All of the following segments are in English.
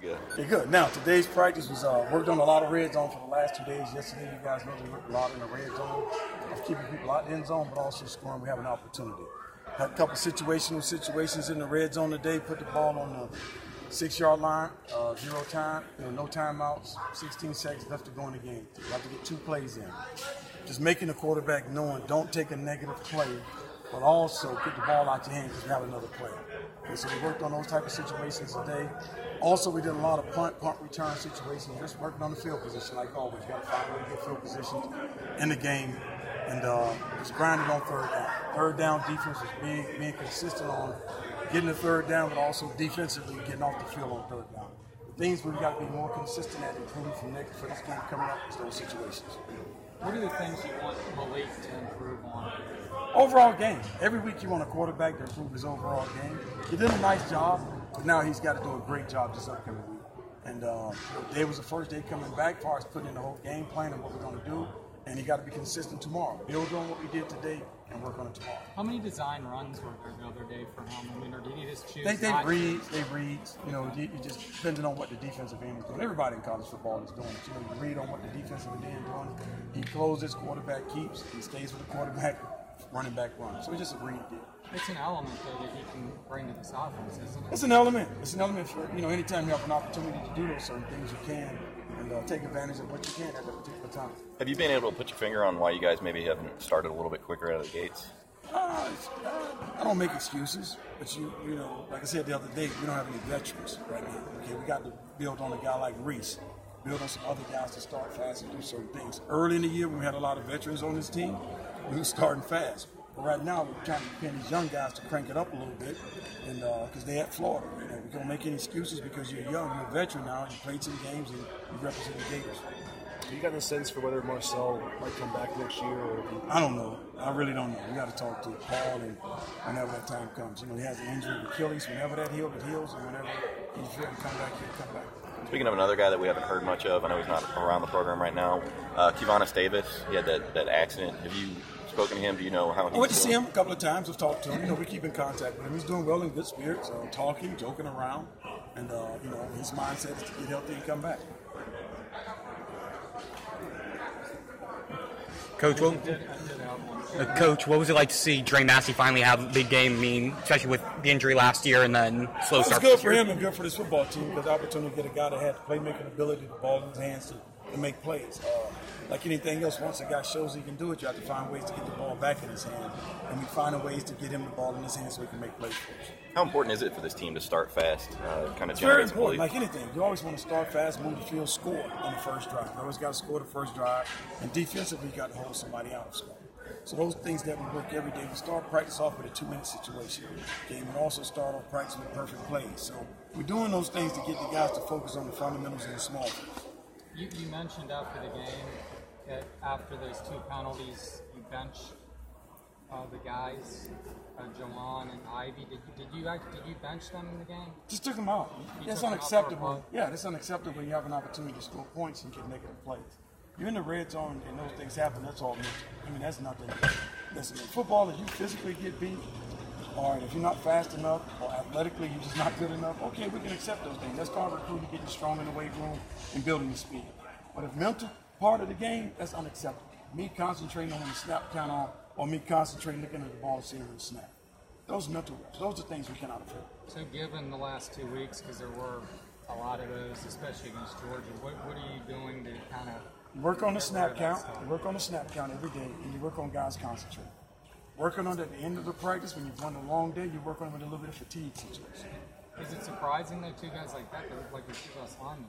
Good. Okay, good. Now, today's practice was worked on a lot of red zone for the last 2 days. Yesterday, you guys know we worked a lot in the red zone of keeping people out in the end zone, but also scoring. We have an opportunity. Had a couple situations in the red zone today. Put the ball on the 6-yard line, 0 time, no timeouts, 16 seconds left to go in the game. You have to get 2 plays in. Just making the quarterback knowing don't take a negative play, but also get the ball out your hand because we have another play. Okay, so we worked on those type of situations today. Also, we did a lot of punt return situations, just working on the field position like always. Got to find a way to get field positions in the game and just grinding on third down. Third down defense is being consistent on getting the third down, but also defensively getting off the field on third down. The things we've got to be more consistent at improving for this game coming up is those situations. What are the things you want Malik to improve on? Overall game. Every week you want a quarterback to improve his overall game. He did a nice job, but now he's got to do a great job this upcoming week. And today was the first day coming back as far as putting in the whole game plan and what we're going to do. And he got to be consistent tomorrow. Build on what we did today and work on it tomorrow. How many design runs were there the other day for him? I mean, or did he just choose? They read. You just depending on what the defensive end is doing. Everybody in college football is doing it. You read on what the defensive end is doing. He closes, quarterback keeps. He stays with the quarterback, running back runs. So it's just a read deal. It's an element though that he can bring to this offense, isn't it? It's an element. It's an element for anytime you have an opportunity to do those certain things, you can and take advantage of what you can at that particular time. Have you been able to put your finger on why you guys maybe haven't started a little bit quicker out of the gates? I don't make excuses, but like I said the other day, we don't have any veterans right now. Okay, we got to build on a guy like Reese, build on some other guys to start fast and do certain things. Early in the year, when we had a lot of veterans on this team, we were starting fast. But right now, we're trying to depend these young guys to crank it up a little bit, and because they're at Florida. We don't make any excuses because you're young, you're a veteran now, you played some games, and you represent the Gators. Have you got a sense for whether Marcel might come back next year? Or I don't know. I really don't know. We got to talk to Paul and whenever that time comes. He has an injury with Achilles. Whenever that heals, it heals, and whenever he's fit to come back, he'll come back. Speaking of another guy that we haven't heard much of, I know he's not around the program right now, Kivanis Davis. He had that accident. Have you spoken to him? Do you know how he's I went to doing? see him a couple of times. I've talked to him. We keep in contact with him. He's doing well in good spirits, talking, joking around. And, his mindset is to get healthy and come back. Coach, what was it like to see Dre Massey finally have a big game? I mean, especially with the injury last year and then slow start. It's good for him and good for this football team because the opportunity to get a guy that has playmaking ability, the ball in his hands to make plays. Like anything else, once a guy shows he can do it, you have to find ways to get the ball back in his hand. And we find ways to get him the ball in his hand so he can make plays for us. How important is it for this team to start fast? It's very important. Like anything, you always want to start fast, move the field, score on the first drive. You always got to score the first drive. And defensively, you got to hold somebody out of score. So those things that we work every day. We start practice off with a 2-minute situation. Okay, and we also start off practice with perfect plays. So we're doing those things to get the guys to focus on the fundamentals and the small things. You mentioned after the game that after those 2 penalties, you bench the guys, Jawan and Ivy. Did you bench them in the game? Just took them out. That's unacceptable. Yeah, that's unacceptable when you have an opportunity to score points and get negative plays. You're in the red zone and those things happen. That's all mental. I mean, that's nothing. Listen, in football, if you physically get beat, or if you're not fast enough, or athletically you're just not good enough, okay, we can accept those things. That's called recruiting, getting strong in the weight room, and building the speed. But if mental part of the game, that's unacceptable. Me concentrating on the snap count or me concentrating looking at the ball, seeing the snap. Those mental reps, those are things we cannot afford. So given the last 2 weeks, because there were a lot of those, especially against Georgia, what are you doing to kind of work on the snap count? You work on the snap count every day, and you work on guys concentrating. Working on it at the end of the practice, when you've run a long day, you work on it with a little bit of fatigue situation. Is it surprising that 2 guys like that look like they're 2 best linemen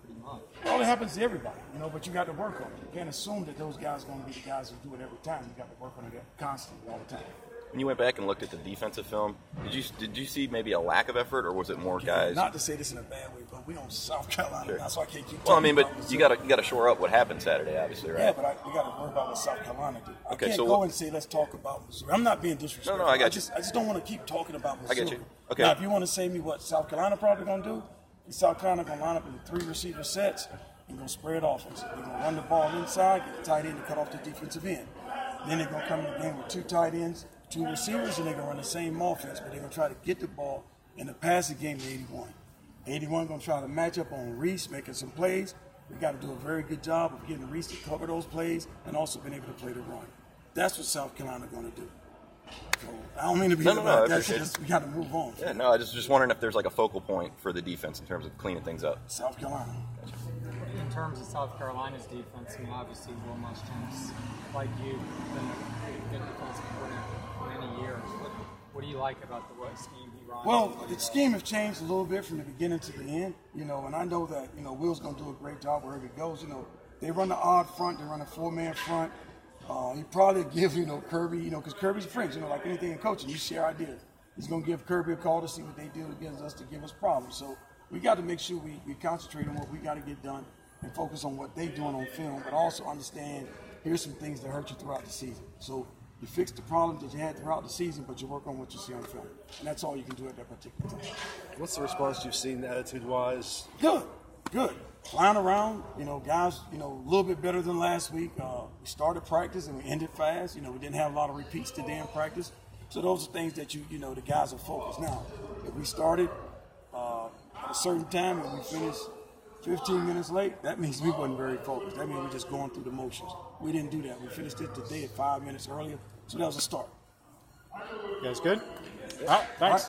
pretty much? Well, it happens to everybody, but you got to work on it. You can't assume that those guys are going to be the guys who do it every time. You got to work on it constantly all the time. When you went back and looked at the defensive film, did you see maybe a lack of effort, or was it more guys? Not to say this in a bad way, but we on South Carolina now, so I can't keep talking. Well, I mean, but you got to shore up what happened Saturday, obviously, right? Yeah, but we got to worry about what South Carolina did. I can't so go and say let's talk about Missouri. I'm not being disrespectful. No, I got you. I just don't want to keep talking about Missouri. I get you. Okay. Now, if you want to say me what South Carolina probably going to do, South Carolina going to line up in 3 receiver sets and go spread offense. They're going to run the ball inside, get the tight end to cut off the defensive end. Then they're going to come in the game with 2 tight ends, 2 receivers, and they're going to run the same offense, but they're going to try to get the ball in the passing game to 81. 81 going to try to match up on Reese making some plays. We got to do a very good job of getting Reese to cover those plays and also being able to play the run. That's what South Carolina going to do. So I don't mean to be about that. Just, we got to move on. Yeah, no, I just wondering if there's like a focal point for the defense in terms of cleaning things up. South Carolina. Gotcha. In terms of South Carolina's defense, I mean, obviously Will Muschamp's, like you, been a good defensive coordinator for many years. What do you like about the scheme he runs? Well, the scheme has changed a little bit from the beginning to the end, you know, and I know that, you know, Will's going to do a great job wherever he goes. You know, they run the odd front, they run a 4-man front. He probably give, you know, Kirby, you know, because Kirby's friends, you know, like anything in coaching, you share ideas. He's going to give Kirby a call to see what they do against us to give us problems. So we got to make sure we concentrate on what we got to get done and focus on what they're doing on film, but also understand here's some things that hurt you throughout the season. So you fix the problems that you had throughout the season, but you work on what you see on film. And that's all you can do at that particular time. What's the response you've seen attitude-wise? Good. Flying around, you know, guys, you know, a little bit better than last week. We started practice and we ended fast. You know, we didn't have a lot of repeats today in practice. So those are things that, you know, the guys are focused. Now, if we started at a certain time and we finished 15 minutes late, that means we wasn't very focused. That means we're just going through the motions. We didn't do that. We finished it today at 5 minutes earlier, so that was a start. You guys good? All right, thanks.